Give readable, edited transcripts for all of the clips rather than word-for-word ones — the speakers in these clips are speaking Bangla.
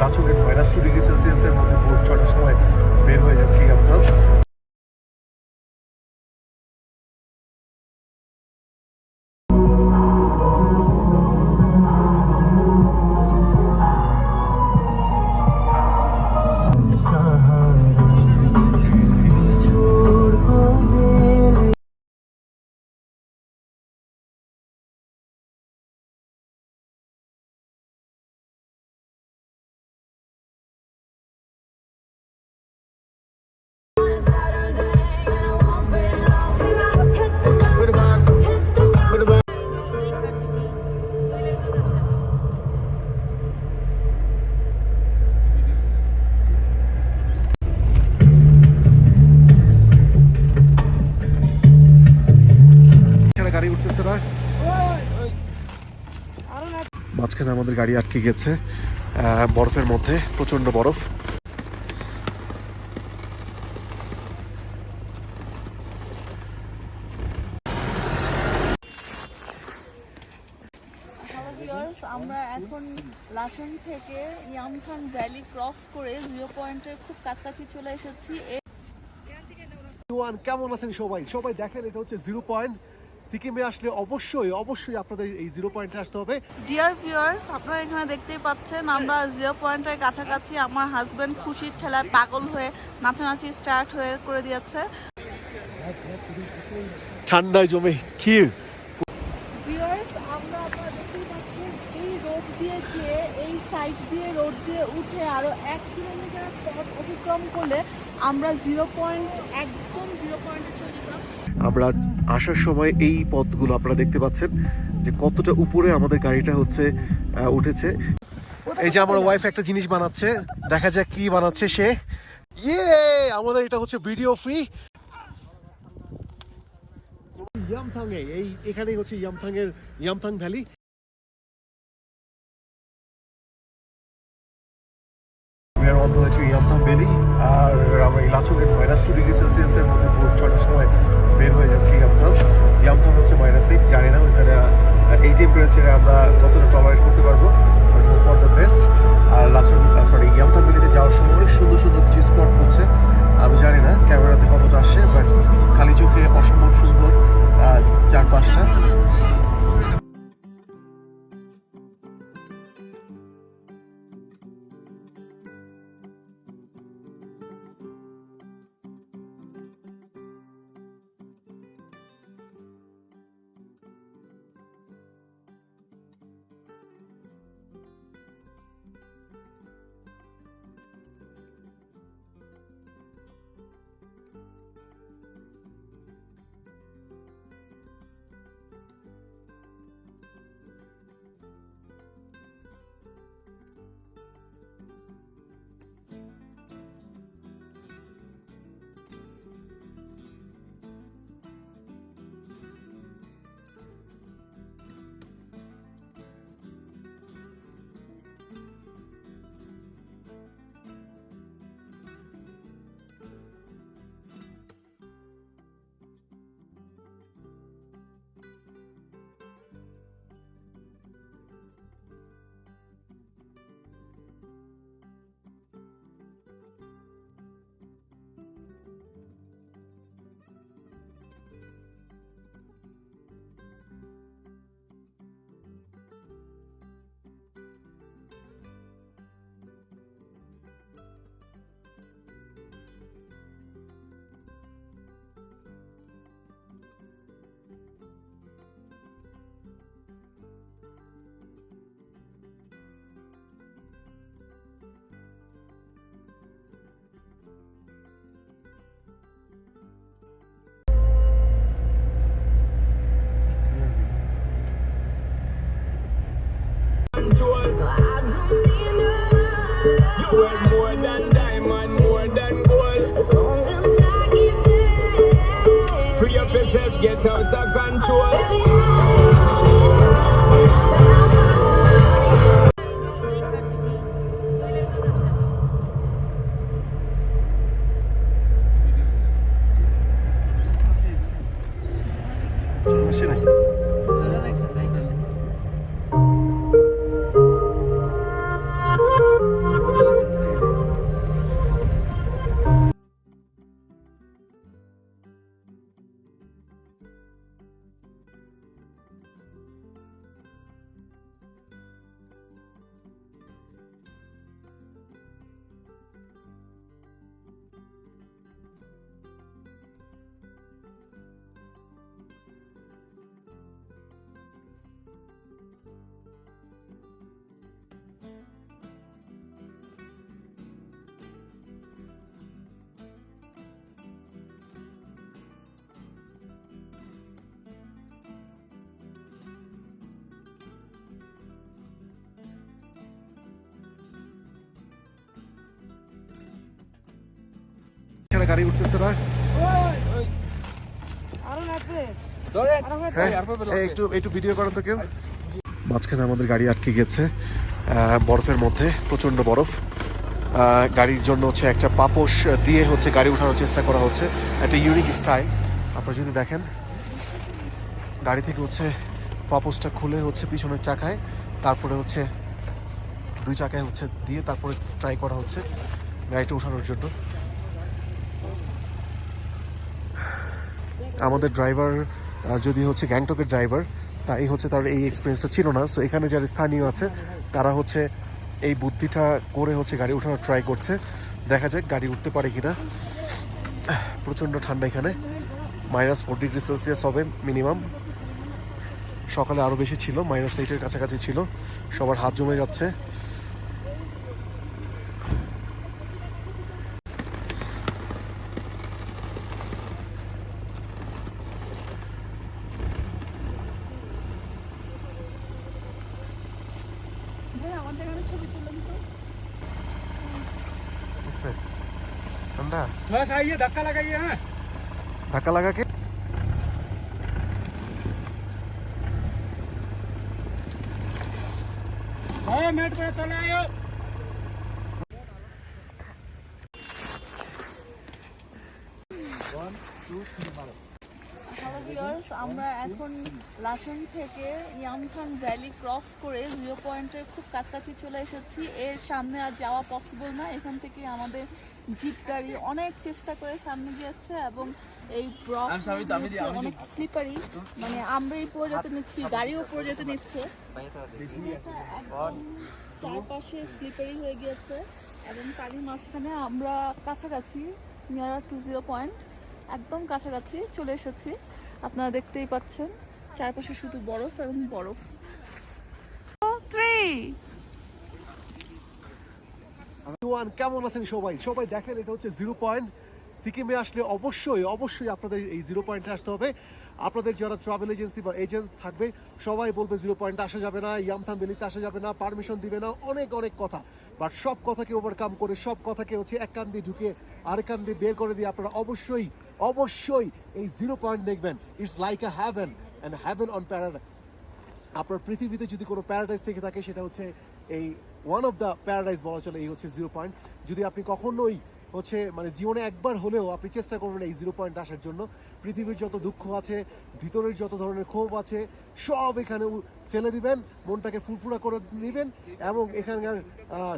লাচুকের -2°C মধ্যে ভোর 6টার সময় বের হয়ে যাচ্ছি আমরা। গাড়ি উঠতেছে না, মাঝখানে আমাদের গাড়ি আটকে গেছে বরফের মধ্যে, প্রচন্ড বরফ। আমরা এখন লাচুং থেকে ইয়ামথাং ভ্যালি ক্রস করে 0 পয়েন্টের খুব কাছাকাছি চলে এসেছি। কেমন আছেন সবাই? সবাই দেখেন, এটা হচ্ছে 0 পয়েন্ট। সিকিমে আসলে অবশ্যই আপনাদের এই 0 পয়েন্টে আসতে হবে। ডিয়ার ভিউয়ার্স, আপনারা এখানে দেখতেই পাচ্ছেন আমরা 0 পয়েন্টের কাছাকাছি। আমার হাজবেন্ড খুশির ঠেলায় পাগল হয়ে নাচানাচি স্টার্ট করে দিয়েছে। ঠান্ডায় জমে ক্ষীর। ভিউয়ার্স, আমরা আপনারা দেখতেই পাচ্ছেন এই রোড দিয়ে গিয়ে, এই সাইড দিয়ে রোড দিয়ে উঠে আরো 1 কিলোমিটার পথ অতিক্রম করলে আমরা 0 পয়েন্ট, একদম 0 পয়েন্টে চলে যাব। আমরা আসার সময় এই পথগুলো আপনারা দেখতে পাচ্ছেন যে কতটা উপরে আমাদের গাড়িটা হচ্ছে উঠেছে। এই যে আমার ওয়াইফ একটা জিনিস বানাচ্ছে, দেখা যাক কি বানাচ্ছে সে। আমাদের এটা হচ্ছে ভিডিও ফ্রি। ইয়ামথাং এখানেই হচ্ছে ইয়ামথাং ভ্যালি। ইয়ামথাং ভ্যালি, আর আমরা এই লাচুকের -2°C মধ্যে ভোর 6টার সময় বের হয়ে যাচ্ছি ইয়ামথাং হচ্ছে -8, জানি না ওইখানে এই টেম্পারেচারে আমরা কতটা টলারেট করতে পারবো, but hope for the best. আর ইয়ামথাং ভ্যালিতে যাওয়ার সময় অনেক সুন্দর সুন্দর কিছু স্পট হচ্ছে, আমি জানি না ক্যামেরাতে কতটা আসছে, বাট খালি চোখে অসম্ভব সুন্দর চারপাশটা। You are more than diamond, more than gold. As long as I keep dancing. Free up yourself, get out of control. এখানে গাড়ি উঠতেছে না। হ্যাঁ, একটু ভিডিও করেন তো কেউ। মাঝখানে আমাদের গাড়ি আটকে গেছে বরফের মধ্যে, প্রচন্ড বরফ। গাড়ির জন্য হচ্ছে একটা পাপোশ দিয়ে হচ্ছে গাড়ি উঠানোর চেষ্টা করা হচ্ছে, একটা ইউনিক স্টাইল। আপনারা যদি দেখেন গাড়ি থেকে হচ্ছে পাপোশটা খুলে হচ্ছে পিছনের চাকায়, তারপরে হচ্ছে দুই চাকায় হচ্ছে দিয়ে তারপরে ট্রাই করা হচ্ছে গাড়িটা উঠানোর জন্য। আমাদের ড্রাইভার যদি হচ্ছে গ্যাংটকের ড্রাইভার, তাই হচ্ছে তার এই এক্সপিরিয়েন্সটা ছিল না। সো এখানে যারা স্থানীয় আছে তারা হচ্ছে এই বুদ্ধিটা করে হচ্ছে গাড়ি উঠানোর ট্রাই করছে। দেখা যাক গাড়ি উঠতে পারে কিনা। প্রচণ্ড ঠান্ডা এখানে, -4°C হবে মিনিমাম। সকালে আরও বেশি ছিল, -8-এর কাছাকাছি ছিল। সবার হাত জমে যাচ্ছে। আমাদের এখানে ছবি তুলেন তো। ঠান্ডা बस आइए धक्का लगाइए हाँ ধাক্কা লাগাকে। भाई मेट पे चले आयो হ্যালো ভিউয়ার্স, আমরা এখন লাচুং থেকে ইয়ামথাং ভ্যালি ক্রস করে 0 পয়েন্টের খুব কাছাকাছি চলে এসেছি। এর সামনে আর যাওয়া পসিবল না। এখান থেকে আমাদের জিপ গাড়ি অনেক চেষ্টা করে সামনে গিয়েছে এবং এই ব্রক অনেক স্লিপারি, মানে আমরাই পড়ে যেতে নিচ্ছি, গাড়িও পড়ে যেতে নিচ্ছে। একদম চারপাশে স্লিপারি হয়ে গিয়েছে এবং তারই মাঝখানে আমরা কাছাকাছি নিয়ার টু 0 পয়েন্ট, একদম কাছাকাছি চলে এসেছি। আপনারা দেখতেই পাচ্ছেন চারপাশে শুধু বরফ এবং বরফ। 3 কেমন আছেন সবাই? সবাই দেখেন এটা হচ্ছে 0 পয়েন্ট। সিকিমে আসলে অবশ্যই আপনাদের এই 0 পয়েন্টে আসতে হবে। আপনাদের যারা ট্রাভেল এজেন্সি বা এজেন্ট থাকবে সবাই বলবে 0 পয়েন্টে আসা যাবে না, ইয়ামথাং ভ্যালিতে আসা যাবে না, পারমিশন দিবে না, অনেক কথা। বাট সব কথাকে ওভারকাম করে, সব কথাকে হচ্ছে এক কান দিয়ে ঢুকে আরেক কান দিয়ে বের করে দিয়ে আপনারা অবশ্যই এই 0 পয়েন্ট দেখবেন। It's like a heaven and heaven on paradise. আপনার পৃথিবীতে যদি কোনো প্যারাডাইস থেকে থাকে সেটা হচ্ছে এই ওয়ান অফ দ্য প্যারাডাইস বলা চলে, এই হচ্ছে 0 পয়েন্ট। যদি আপনি কখনোই হচ্ছে মানে জীবনে একবার হলেও আপনি চেষ্টা করবেন এই 0 পয়েন্ট আসার জন্য। পৃথিবীর যত দুঃখ আছে, ভিতরের যত ধরনের ক্ষোভ আছে, সব এখানে ফেলে দিবেন, মনটাকে ফুরফুরা করে নেবেন এবং এখানকার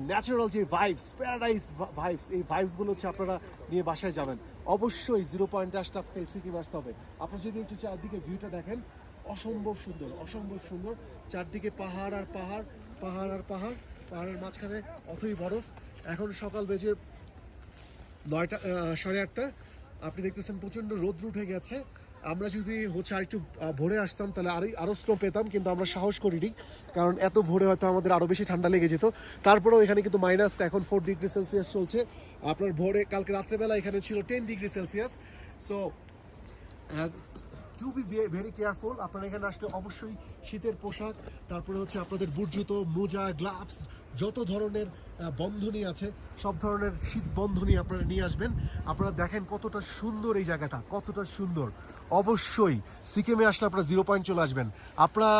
ন্যাচারাল যে ভাইবস, প্যারাডাইস ভাইবস, এই ভাইবসগুলো হচ্ছে আপনারা নিয়ে বাসায় যাবেন। অবশ্যই 0 পয়েন্টে আসতে আপনাকে সিকিম আসতে হবে। আপনারা যদি একটু চারদিকে ভিউটা দেখেন, অসম্ভব সুন্দর। চারদিকে পাহাড় আর পাহাড়, পাহাড়ের মাঝখানে অথই বরফ। এখন সকাল বেজে 8:30। আপনি দেখতেছেন প্রচণ্ড রোদ্র উঠে গেছে। আমরা যদি হচ্ছে আরেকটু ভোরে আসতাম তাহলে আরও স্নো পেতাম, কিন্তু আমরা সাহস করিনি, কারণ এত ভোরে হয়তো আমাদের আরও বেশি ঠান্ডা লেগে যেত। তারপরেও এখানে কিন্তু এখন 4°C চলছে। আপনার ভোরে কালকে রাত্রেবেলা এখানে ছিল 10°C। So to be very careful. আপনারা এখানে আসলে অবশ্যই শীতের পোশাক, তারপরে হচ্ছে আপনাদের বুট জুতো, মোজা, গ্লাভস, যত ধরনের বন্ধনী আছে সব ধরনের শীত বন্ধনী আপনারা নিয়ে আসবেন। আপনারা দেখেন কতটা সুন্দর এই জায়গাটা, কতটা সুন্দর। অবশ্যই সিকিমে আসলে আপনারা 0 পয়েন্ট চলে আসবেন। আপনারা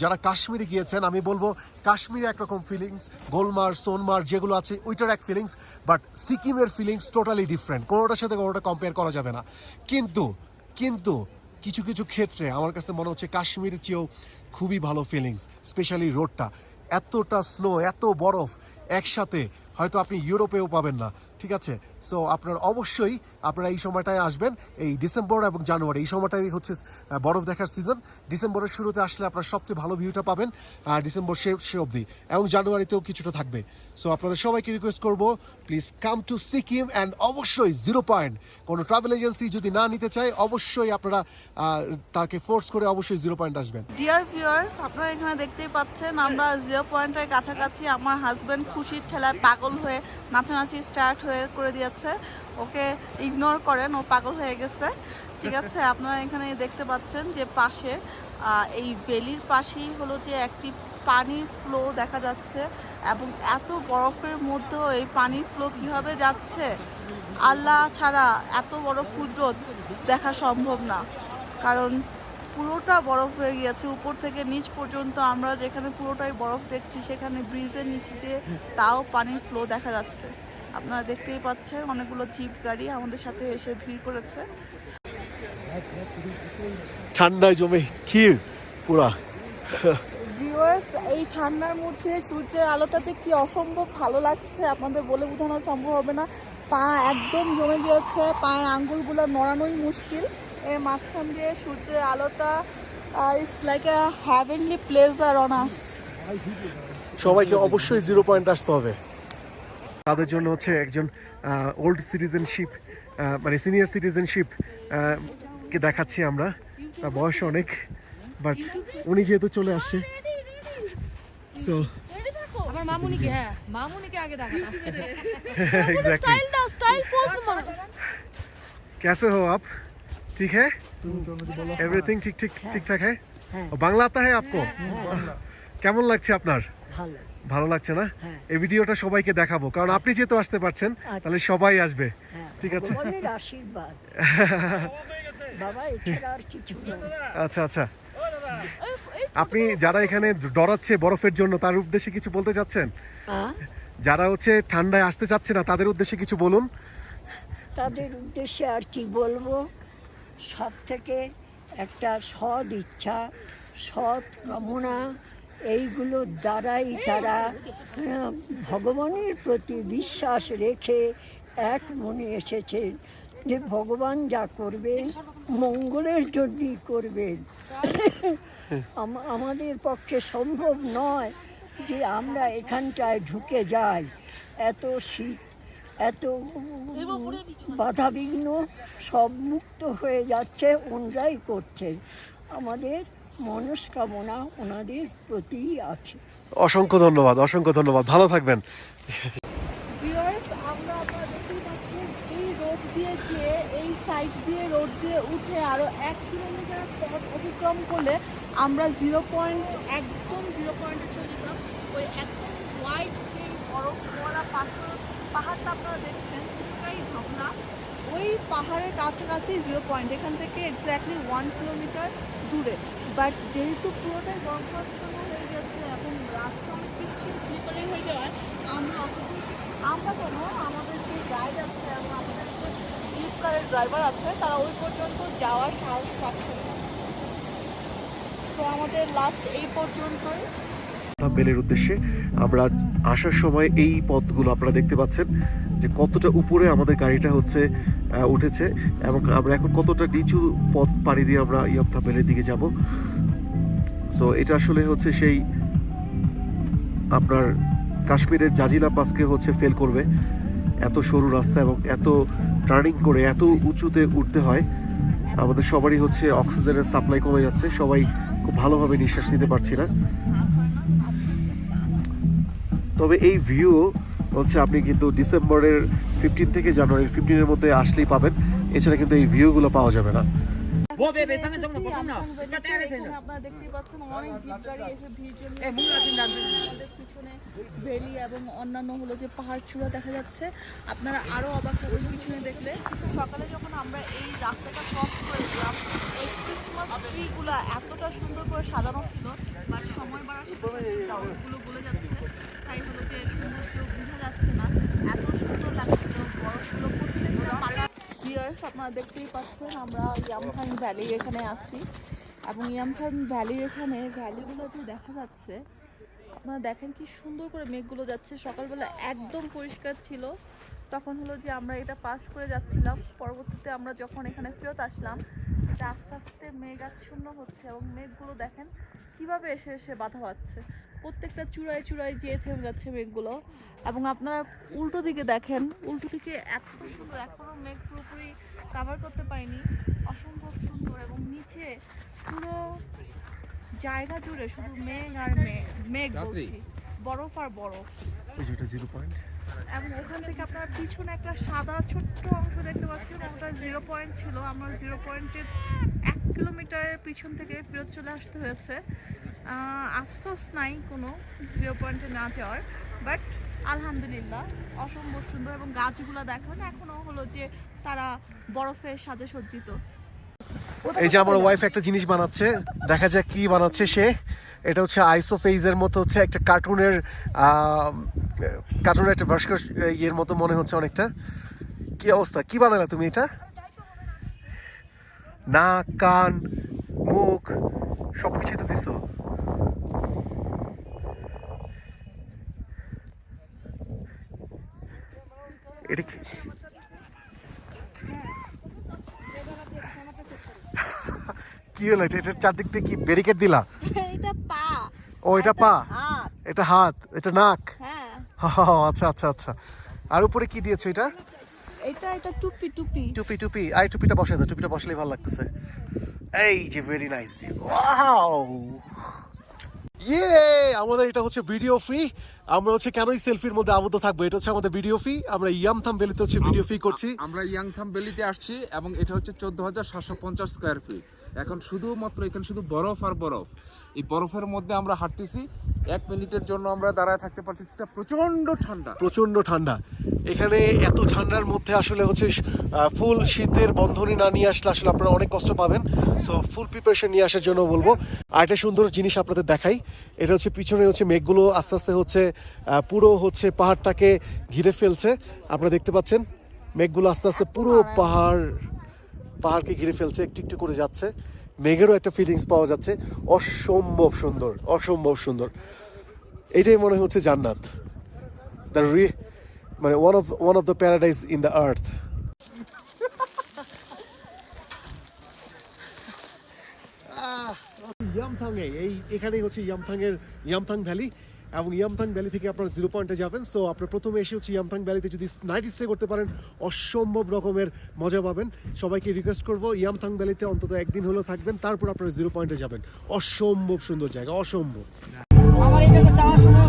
যারা কাশ্মীরে গিয়েছেন, আমি বলবো কাশ্মীরে একরকম ফিলিংস, গোলমার্গ, সোনমার্গ যেগুলো আছে ওইটার এক ফিলিংস, বাট সিকিমের ফিলিংস টোটালি ডিফারেন্ট। কোনোটার সাথে কোনোটা কম্পেয়ার করা যাবে না। কিন্তু কিছু ক্ষেত্রে আমার কাছে মনে হচ্ছে কাশ্মীরের চেয়েও খুবই ভালো ফিলিংস, স্পেশালি রোডটা। এতটা স্নো, এত বরফ একসাথে হয়তো আপনি ইউরোপেও পাবেন না, ঠিক আছে? সো আপনারা এই সময়টায় আসবেন, এই ডিসেম্বর এবং জানুয়ারি, এই সময়টাই হচ্ছে বরফ দেখার সিজন। ডিসেম্বরের শুরুতে আসলে আপনারা সবচেয়ে ভালো ভিউটা পাবেন, ডিসেম্বর শেষ অবধি, এবং জানুয়ারিতেও কিছুটা থাকবে। সো আপনাদের সবাইকে রিকোয়েস্ট করবো, please come to Sikkim and অবশ্যই 0 পয়েন্ট। কোনো ট্রাভেল এজেন্সি যদি না নিতে চায়, অবশ্যই আপনারা তাকে ফোর্স করে অবশ্যই 0 পয়েন্ট আসবেন। ডিয়ার ভিউয়ার্স, আপনারা এখানে দেখতেই পাচ্ছেন আমরা 0 পয়েন্টের কাছাকাছি। আমার হাজব্যান্ড খুশির ঠেলায় পাগল হয়ে নাচানাচি স্টার্ট করে দিয়েছে। ওকে ইগনোর করেন, ও পাগল হয়ে গেছে, ঠিক আছে? আপনারা এখানে দেখতে পাচ্ছেন যে পাশে এই ভ্যালির পাশেই হলো যে একটি পানির ফ্লো দেখা যাচ্ছে এবং এত বরফের মধ্যেও এই পানির ফ্লো কীভাবে যাচ্ছে আল্লাহ ছাড়া এত বড় কুদরত দেখা সম্ভব না, কারণ পুরোটা বরফ হয়ে গিয়েছে উপর থেকে নিচ পর্যন্ত। আমরা যেখানে পুরোটাই বরফ দেখছি সেখানে ব্রিজের নিচ দিয়ে তাও পানির ফ্লো দেখা যাচ্ছে। আপনারা দেখতেই পাচ্ছেন অনেকগুলো জিপ গাড়ি আমাদের সাথে এসে ভিড় করেছে। ঠান্ডায় জমে ক্ষীর পুরা। ভিউয়ার্স, এই ঠান্ডার মধ্যে সূর্যের আলোটা যে কি অসম্ভব ভালো লাগছে আপনাদের বলে বোঝানো সম্ভব হবে না। পা একদম জমে গিয়েছে, পায়ের আঙ্গুলগুলো নড়ানোই মুশকিল। এর মাঝখান দিয়ে সূর্যের আলোটা it's like a heavenly pleasure on আস। সবাইকে অবশ্যই 0 পয়েন্ট আসতে হবে। তাদের জন্য হচ্ছে একজন ওল্ড সিটিজেনশিপ মানে সিনিয়র সিটিজেনশিপ কে দেখাচ্ছি আমরা। তার বয়স অনেক, বাট উনি যেহেতু চলে আসছে সো আমার মামুনিকে, হ্যাঁ মামুনিকে আগে দেখা। एग्जैक्टली। कैसे हो आप? ठीक है, एवरीथिंग ठीक ठीक ठीक ठाक है। और बांग्ला आता है आपको? কেমন লাগছে আপনার? ভালো। ভালো লাগছে না? এই ভিডিওটা সবাইকে দেখাবো, কারণ আপনি যেহেতু আসতে পারছেন তাহলে সবাই আসবে। ঠিক আছে, ভগবানের আশীর্বাদ বাবা, এছাড়া আর কিছু না। আচ্ছা আচ্ছা। আপনি যারা এখানে ডরাচ্ছে বরফের জন্য তার উদ্দেশ্যে কিছু বলতে চাচ্ছেন? যারা হচ্ছে ঠান্ডায় আসতে চাচ্ছে না তাদের উদ্দেশ্যে কিছু বলুন। তাদের উদ্দেশ্যে আর কি বলবো, সব থেকে একটা সৎ ইচ্ছা, সৎ কামনা, এইগুলোর দ্বারাই তারা ভগবানের প্রতি বিশ্বাস রেখে এক মনে এসেছেন যে ভগবান যা করবেন মঙ্গলের জন্যই করবেন। আমাদের পক্ষে সম্ভব নয় যে আমরা এখানটায় ঢুকে যাই। এত শীত, এত বাধাবিঘ্ন সব মুক্ত হয়ে যাচ্ছে, ওনারাই করছেন। আমাদের মনস্কামনা ওনাদের প্রতিই আছে। অসংখ্য ধন্যবাদ, অসংখ্য ধন্যবাদ, ভালো থাকবেন। ভিউয়ার্স, আমরা আপনারা দেখতেই পাচ্ছেন এই রোড দিয়ে গিয়ে এই সাইড দিয়ে রোড দিয়ে উঠে আরো 1 কিলোমিটার পথ অতিক্রম করলে আমরা 0 পয়েন্ট, একদম 0 পয়েন্টে চলে যেতাম। ওই একদম হোয়াইট যে বরফ পড়া পাহাড়টা আপনারা দেখছেন পুরোটাই ঝর্ণা, ওই পাহাড়ের কাছাকাছি 0 পয়েন্ট, এখান থেকে এক্স্যাক্টলি 1 কিলোমিটার দূরে। বাট যেহেতু পুরোটাই বরফাচ্ছন্ন হয়ে গেছে এবং রাস্তা অনেক পিচ্ছিল স্লিপারি হয়ে যাওয়ায় আমরা কেন, আমাদের যে গাইড আছে এবং আমাদের যে জিপ কারের ড্রাইভার আছে তারা ওই পর্যন্ত যাওয়ার সাহস পাচ্ছে না। সো আমাদের লাস্ট এই পর্যন্তই। বেলের উদ্দেশ্যে আমরা আসার সময় এই পথগুলো আপনারা দেখতে পাচ্ছেন যে কতটা উপরে আমাদের গাড়িটা হচ্ছে উঠেছে এবং আমরা এখন কতটা নিচু পথ পাড়ি দিয়ে আমরা ইয়ামথা বেলের দিকে যাব। সো এটা আসলে হচ্ছে সেই আপনার কাশ্মীরের জাজিলা পাসকে হচ্ছে ফেল করবে। এত সরু রাস্তা এবং এত টার্নিং করে এত উঁচুতে উঠতে হয়। আমাদের সবারই হচ্ছে অক্সিজেনের সাপ্লাই কমে যাচ্ছে, সবাই খুব ভালোভাবে নিঃশ্বাস নিতে পারছি না। তবে এই ভিউ হচ্ছে আপনি কিন্তু ডিসেম্বরের 15 থেকে জানুয়ারির 15-এর মধ্যে আসলেই পাবেন, এছাড়া কিন্তু এই ভিউগুলো পাওয়া যাবে না। वो बे सामने जाओ ना, पसंद ना। আপনারা দেখতেই পাচ্ছেন অনেক জিপ গাড়ি এসে ভিড় জমিয়ে ए मुंगा दिन डाल। আমাদের পিছনে ভ্যালি এবং অন্যান্য হলো যে পাহাড় চূড়া দেখা যাচ্ছে। আপনারা আরো অবাক ওই পিছনে দেখলে, সকালে যখন আমরা এই রাস্তাটা ক্রস করেছিলাম এই ক্রিসমাস ট্রিগুলো এতটা সুন্দর করে সাজানো ছিল, বাট সময় বাড়ার সাথে সাথে ওগুলো গলে যাচ্ছে, তাই হলো যে সৌন্দর্য বোঝা যাচ্ছে না। এত সুন্দর লাগছিল বরফগুলো প্রত্যেকটা পাতা। ভিউয়ার্স, আপনারা দেখতেই পাচ্ছেন আমরা ইয়ামথাং ভ্যালি এখানে আছি এবং ইয়ামথাং ভ্যালির এখানে ভ্যালিগুলো যে দেখা যাচ্ছে আপনারা দেখেন কি সুন্দর করে মেঘগুলো যাচ্ছে। সকালবেলা একদম পরিষ্কার ছিল, তখন হলো যে আমরা এটা পাস করে যাচ্ছিলাম। পরবর্তীতে আমরা যখন এখানে ফেরত আসলাম এটা আস্তে আস্তে মেঘাচ্ছন্ন হচ্ছে এবং মেঘগুলো দেখেন কিভাবে এসে এসে বাধা পাচ্ছে, প্রত্যেকটা চূড়ায় চূড়ায় যেয়ে থেমে যাচ্ছে মেঘগুলো। এবং আপনারা উল্টো দিকে দেখেন, উল্টো দিকে এত সুন্দর, এখনো মেঘ পুরোপুরি কাভার করতে পারিনি, অসম্ভব সুন্দর। এবং নিচে পুরো জায়গা জুড়ে শুধু মেঘ আর মেঘ বলছি, বরফ আর বরফ। যেটা 0 পয়েন্ট এবং ওখান থেকে আপনার পিছনে একটা সাদা ছোট্ট অংশ দেখতে পাচ্ছেন, ওটা 0 পয়েন্ট ছিল। আমরা 0 পয়েন্টের 1 কিলোমিটারের পিছন থেকে ফেরত চলে আসতে হয়েছে। আফসোস নাই কোনো 0 পয়েন্টে না যাওয়ার, বাট আলহামদুলিল্লাহ অসম্ভব সুন্দর, এবং গাছগুলো দেখেন এখনো হলো যে তারা বরফের সাজে সজ্জিত। এই যে আমার ওয়াইফ একটা জিনিস বানাচ্ছে, দেখা যাক কি বানাচ্ছে সে। এটা হচ্ছে আইসোফেইজের মতো, হচ্ছে একটা কার্টুনের একটা ভাস্কর ইয়ের মতো মনে হচ্ছে অনেকটা। কি অবস্থা, কি বানালে তুমি এটা? নাক, কান, মুখ সবকিছুই তো দিছো। এটা কি? কি হলো এটা? এটার চারদিক থেকে কি ব্যারিকেড দিলা? এটা পা। ও এটা পা, হাত। এটা হাত, এটা নাক। হ্যাঁ আচ্ছা আচ্ছা আচ্ছা। আর উপরে কি দিয়েছো এটা? এটা টুপি টুপি। টুপি টুপি। আর টুপিটা বসাই দাও, টুপিটা বসলেই ভালো লাগতেছে। এই যে ভেরি নাইস ভিউ। ওয়াও, ইয়ে আমাদের এটা হচ্ছে ভিডিও ফ্রি। আমরা হচ্ছে কেনই সেলফির মধ্যে আবদ্ধ থাকবো, এটা হচ্ছে আমাদের ভিডিও ফ্রি। আমরা ইয়ামথাম ভ্যালিতে হচ্ছে ভিডিও ফ্রি করছি। আমরা ইয়াংথাম ভ্যালিতে আসছি এবং এটা হচ্ছে 14,750 স্কয়ার ফিট। এখন শুধুমাত্র এখানে শুধু বরফ আর বরফ। এই বরফের মধ্যে আমরা হাঁটতেছি, 1 মিনিটের জন্য আমরা দাঁড়ায় থাকতে পারতেছি না, প্রচন্ড ঠান্ডা। প্রচন্ড ঠান্ডা এখানে। এত ঠান্ডার মধ্যে আসলে হচ্ছে ফুল শীতের বন্ধনী না নিয়ে আসলে আসলে আপনারা অনেক কষ্ট পাবেন। সো ফুল প্রিপারেশন নিয়ে আসার জন্য বলবো। আর একটা সুন্দর জিনিস আপনাদের দেখাই, এটা হচ্ছে পিছনে হচ্ছে মেঘগুলো আস্তে আস্তে হচ্ছে পুরো হচ্ছে পাহাড়টাকে ঘিরে ফেলছে। আপনারা দেখতে পাচ্ছেন মেঘগুলো আস্তে আস্তে পুরো পাহাড়কে ঘিরে ফেলছে, একটু একটু করে যাচ্ছে। মেঘেরও একটা ফিলিংস পাওয়া যাচ্ছে। অসম্ভব সুন্দর, অসম্ভব সুন্দর। এটাই মনে হচ্ছে জান্নাত, মানে one of the paradise in the earth. ইয়ামথাংয়ে এখানেই হচ্ছে ইয়ামথাং ভ্যালি, এবং ইয়ামথাং ভ্যালি থেকে আপনারা 0 পয়েন্টে যাবেন। সো আপনারা প্রথমে এসে হচ্ছে ইয়ামথাং ভ্যালিতে যদি নাইট স্টে করতে পারেন অসম্ভব রকমের মজা পাবেন। সবাইকে রিকোয়েস্ট করবো ইয়ামথাং ভ্যালিতে অন্তত একদিন হলেও থাকবেন, তারপর আপনারা 0 পয়েন্টে যাবেন। অসম্ভব সুন্দর জায়গা, অসম্ভব। আমার এটা যাওয়ার সময়